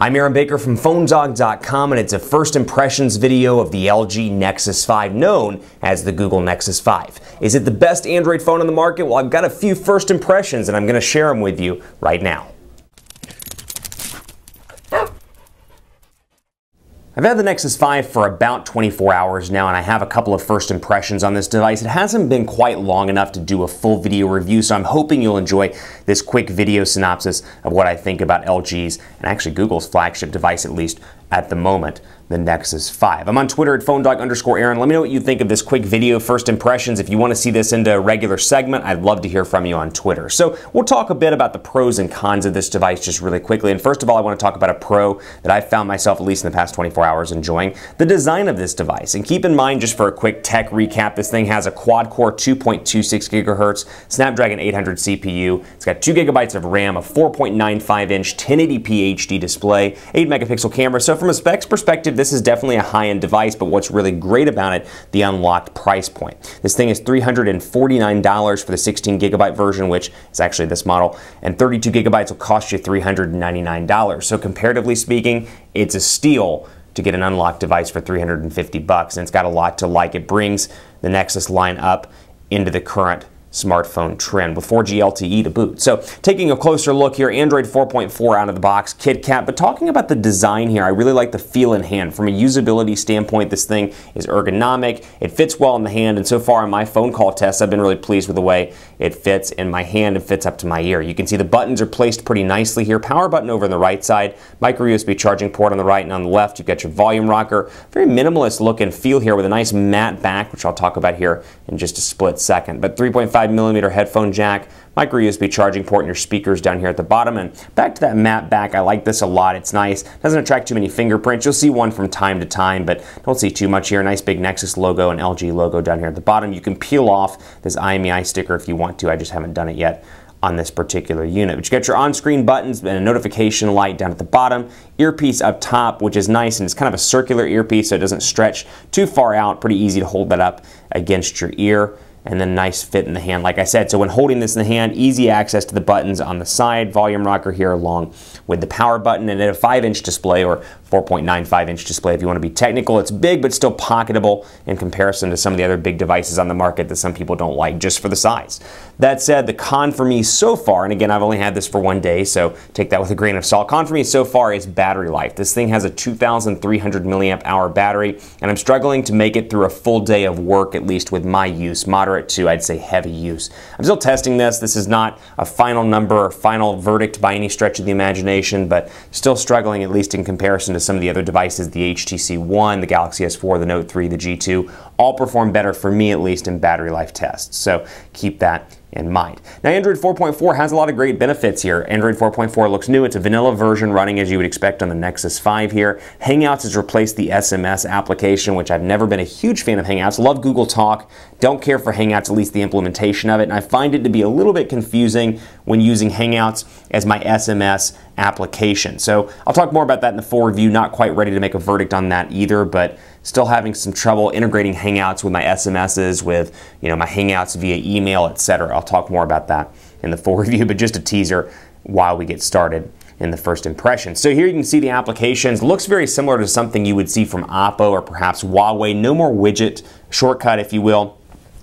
I'm Aaron Baker from PhoneDog.com, and it's a first impressions video of the LG Nexus 5, known as the Google Nexus 5. Is it the best Android phone on the market? Well, I've got a few first impressions, and I'm going to share them with you right now. I've had the Nexus 5 for about 24 hours now, and I have a couple of first impressions on this device. It hasn't been quite long enough to do a full video review, so I'm hoping you'll enjoy this quick video synopsis of what I think about LG's, and actually Google's flagship device, at least at the moment, the Nexus 5. I'm on Twitter at PhoneDog_Aaron. Let me know what you think of this quick video first impressions. If you want to see this into a regular segment, I'd love to hear from you on Twitter. So we'll talk a bit about the pros and cons of this device just really quickly. And first of all, I want to talk about a pro that I found myself, at least in the past 24 hours, enjoying: the design of this device. And keep in mind, just for a quick tech recap, this thing has a quad-core 2.26 gigahertz Snapdragon 800 CPU. It's got 2 gigabytes of RAM, a 4.95-inch 1080p HD display, 8-megapixel camera. So from a specs perspective, this is definitely a high-end device, but what's really great about it, the unlocked price point. This thing is $349 for the 16 gigabyte version, which is actually this model, and 32 gigabytes will cost you $399. So comparatively speaking, it's a steal to get an unlocked device for $350, and it's got a lot to like. It brings the Nexus line up into the current smartphone trend with 4G LTE to boot. So taking a closer look here, Android 4.4 out of the box, KitKat, but talking about the design here, I really like the feel in hand. From a usability standpoint, this thing is ergonomic, it fits well in the hand, and so far in my phone call tests, I've been really pleased with the way it fits in my hand and fits up to my ear. You can see the buttons are placed pretty nicely here. Power button over on the right side, micro USB charging port on the right, and on the left you've got your volume rocker. Very minimalist look and feel here with a nice matte back, which I'll talk about here in just a split second. But 3.5mm headphone jack, micro USB charging port, and your speakers down here at the bottom. And back to that matte back, I like this a lot. It's nice. Doesn't attract too many fingerprints. You'll see one from time to time, but don't see too much here. Nice big Nexus logo and LG logo down here at the bottom. You can peel off this IMEI sticker if you want to. I just haven't done it yet on this particular unit. But you got your on-screen buttons and a notification light down at the bottom, earpiece up top, which is nice, and it's kind of a circular earpiece, so it doesn't stretch too far out. Pretty easy to hold that up against your ear. And then nice fit in the hand, like I said. So when holding this in the hand, easy access to the buttons on the side, volume rocker here along with the power button, and at a 5-inch display, or 4.95-inch display if you want to be technical. It's big but still pocketable in comparison to some of the other big devices on the market that some people don't like just for the size. That said, the con for me so far, and again, I've only had this for one day, so take that with a grain of salt. Con for me so far is battery life. This thing has a 2,300 milliamp hour battery, and I'm struggling to make it through a full day of work, at least with my use, moderate to, I'd say, heavy use. I'm still testing this. This is not a final number or final verdict by any stretch of the imagination, but still struggling, at least in comparison to some of the other devices. The HTC One, the Galaxy S4, the Note 3, the G2, all perform better for me, at least in battery life tests. So keep that in mind. Now, Android 4.4 has a lot of great benefits here. Android 4.4 looks new. It's a vanilla version running as you would expect on the Nexus 5 here. Hangouts has replaced the SMS application, which I've never been a huge fan of Hangouts. Love Google Talk. Don't care for Hangouts, at least the implementation of it. And I find it to be a little bit confusing when using Hangouts as my SMS application. So I'll talk more about that in the full review. Not quite ready to make a verdict on that either, but still having some trouble integrating Hangouts with my SMSs, with my Hangouts via email, etc. I'll talk more about that in the full review, but just a teaser while we get started in the first impression. So here you can see the applications. Looks very similar to something you would see from Oppo or perhaps Huawei. No more widget shortcut, if you will,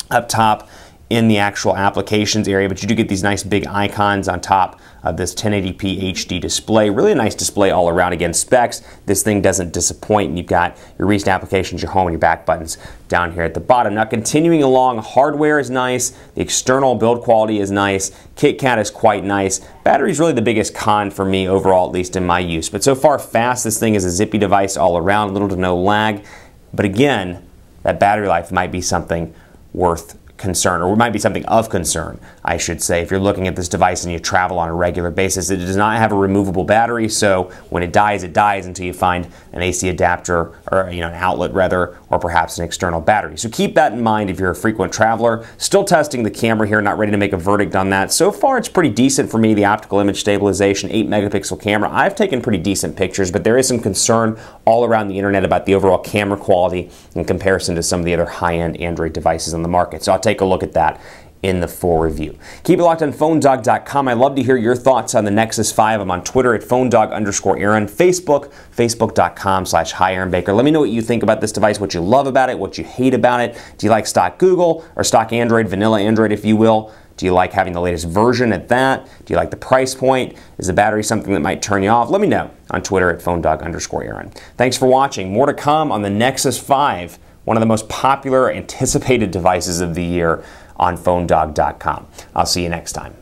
up top in the actual applications area, but you do get these nice big icons on top of this 1080p HD display. Really a nice display all around. Again, specs, this thing doesn't disappoint, and you've got your recent applications, your home, and your back buttons down here at the bottom. Now, continuing along, hardware is nice, the external build quality is nice, KitKat is quite nice. Battery is really the biggest con for me overall, at least in my use. But so far, fast. This thing is a zippy device all around, little to no lag. But again, that battery life might be something worth concern, or it might be something of concern, I should say, if you're looking at this device and you travel on a regular basis. It does not have a removable battery, so when it dies until you find an AC adapter, or an outlet rather, or perhaps an external battery. So keep that in mind if you're a frequent traveler. Still testing the camera here, not ready to make a verdict on that. So far it's pretty decent for me. The optical image stabilization, 8-megapixel camera. I've taken pretty decent pictures, but there is some concern all around the internet about the overall camera quality in comparison to some of the other high-end Android devices on the market. So I'll take a look at that in the full review. Keep it locked on PhoneDog.com. I'd love to hear your thoughts on the Nexus 5. I'm on Twitter at PhoneDog_Aaron, Facebook, Facebook.com/HiAaronBaker. Let me know what you think about this device, what you love about it, what you hate about it. Do you like stock Google or stock Android, vanilla Android, if you will? Do you like having the latest version at that? Do you like the price point? Is the battery something that might turn you off? Let me know on Twitter at PhoneDog_Aaron. Thanks for watching. More to come on the Nexus 5, one of the most popular, anticipated devices of the year on PhoneDog.com. I'll see you next time.